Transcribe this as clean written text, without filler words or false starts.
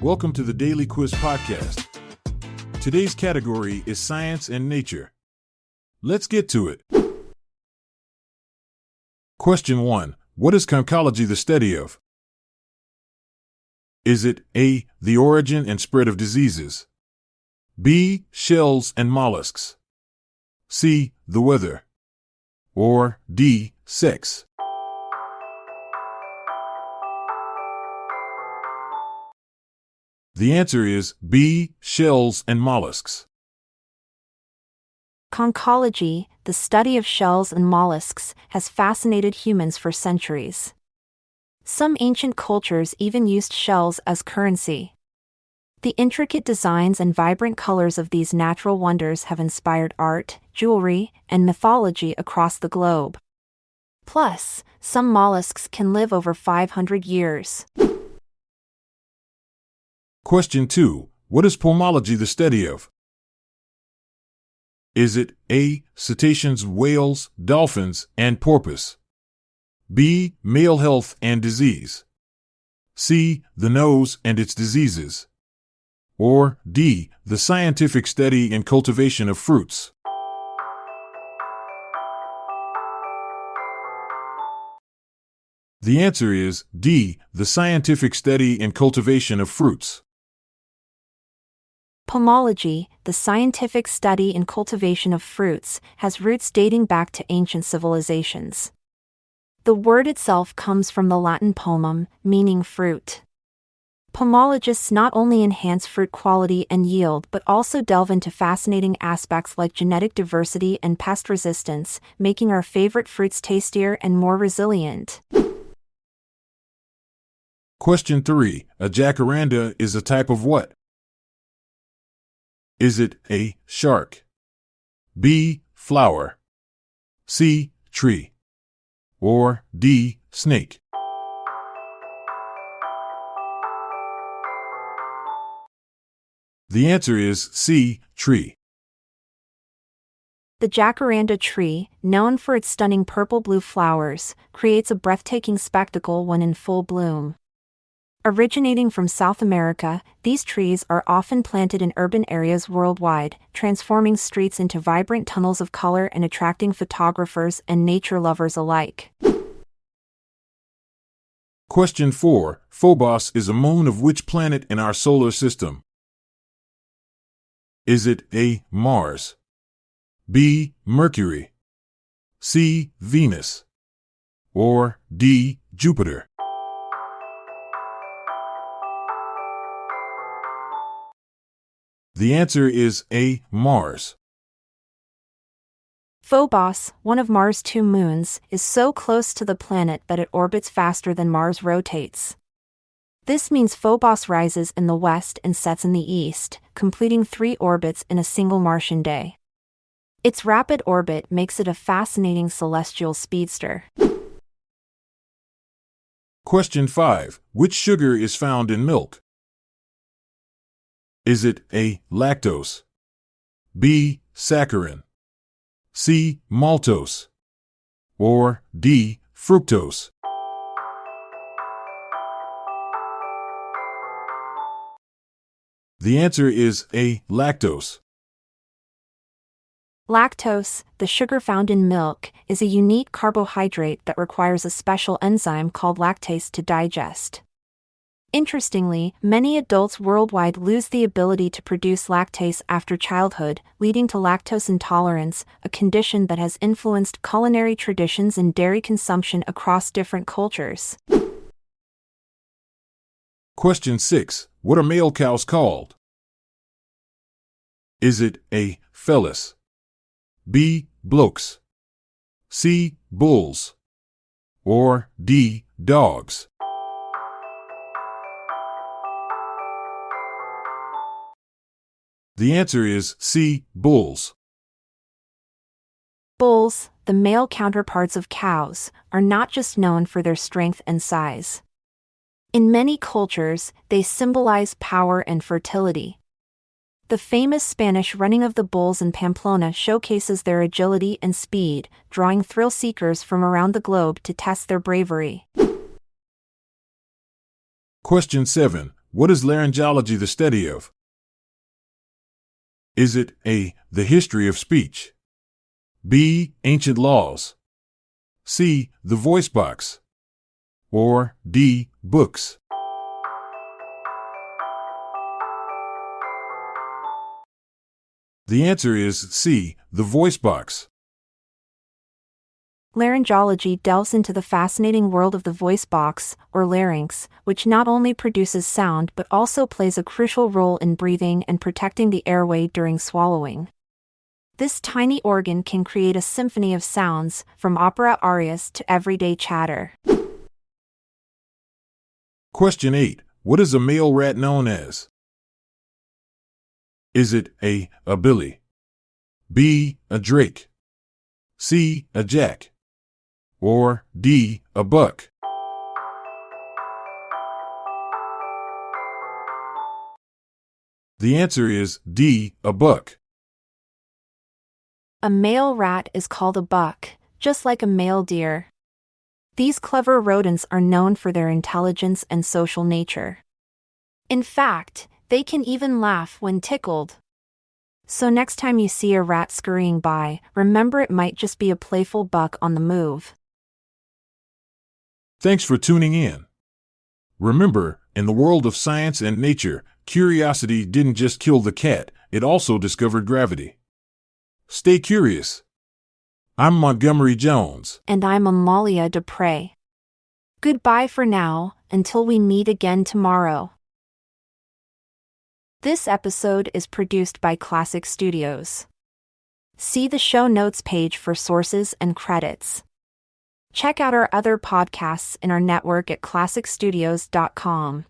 Welcome to the Daily Quiz Podcast. Today's category is Science and Nature. Let's get to it. Question 1. What is conchology the study of? Is it A. The origin and spread of diseases? B. Shells and mollusks? C. The weather? Or D. Sex? The answer is B. Shells and mollusks. Conchology, the study of shells and mollusks, has fascinated humans for centuries. Some ancient cultures even used shells as currency. The intricate designs and vibrant colors of these natural wonders have inspired art, jewelry, and mythology across the globe. Plus, some mollusks can live over 500 years. Question 2. What is pomology the study of? Is it A. Cetaceans, whales, dolphins, and porpoise? B. Male health and disease? C. The nose and its diseases? Or D. The scientific study and cultivation of fruits? The answer is D. The scientific study and cultivation of fruits. Pomology, the scientific study and cultivation of fruits, has roots dating back to ancient civilizations. The word itself comes from the Latin pomum, meaning fruit. Pomologists not only enhance fruit quality and yield but also delve into fascinating aspects like genetic diversity and pest resistance, making our favorite fruits tastier and more resilient. Question 3. A jacaranda is a type of what? Is it A. Shark? B. Flower? C. Tree? Or D. Snake? The answer is C. Tree. The jacaranda tree, known for its stunning purple-blue flowers, creates a breathtaking spectacle when in full bloom. Originating from South America, these trees are often planted in urban areas worldwide, transforming streets into vibrant tunnels of color and attracting photographers and nature lovers alike. Question 4. Phobos is a moon of which planet in our solar system? Is it A. Mars? B. Mercury? C. Venus? Or D. Jupiter? The answer is A. Mars. Phobos, one of Mars' two moons, is so close to the planet that it orbits faster than Mars rotates. This means Phobos rises in the west and sets in the east, completing 3 orbits in a single Martian day. Its rapid orbit makes it a fascinating celestial speedster. Question 5. Which sugar is found in milk? Is it A. Lactose? B. Saccharin? C. Maltose? Or D. Fructose? The answer is A. Lactose. Lactose, the sugar found in milk, is a unique carbohydrate that requires a special enzyme called lactase to digest. Interestingly, many adults worldwide lose the ability to produce lactase after childhood, leading to lactose intolerance, a condition that has influenced culinary traditions and dairy consumption across different cultures. Question 6. What are male cows called? Is it A. Fellas? B. Blokes? C. Bulls? Or D. Dogs? The answer is C. Bulls. Bulls, the male counterparts of cows, are not just known for their strength and size. In many cultures, they symbolize power and fertility. The famous Spanish running of the bulls in Pamplona showcases their agility and speed, drawing thrill seekers from around the globe to test their bravery. Question 7. What is laryngology the study of? Is it A, the history of speech? B, ancient laws? C, the voice box? Or D, books? The answer is C, the voice box. Laryngology delves into the fascinating world of the voice box, or larynx, which not only produces sound but also plays a crucial role in breathing and protecting the airway during swallowing. This tiny organ can create a symphony of sounds, from opera arias to everyday chatter. Question 8. What is a male rat known as? Is it A, a billy? B, a drake? C, a jack? Or D, a buck? The answer is D, a buck. A male rat is called a buck, just like a male deer. These clever rodents are known for their intelligence and social nature. In fact, they can even laugh when tickled. So next time you see a rat scurrying by, remember it might just be a playful buck on the move. Thanks for tuning in. Remember, in the world of science and nature, curiosity didn't just kill the cat, it also discovered gravity. Stay curious. I'm Montgomery Jones. And I'm Amalia Dupre. Goodbye for now, until we meet again tomorrow. This episode is produced by Classic Studios. See the show notes page for sources and credits. Check out our other podcasts in our network at classicstudios.com.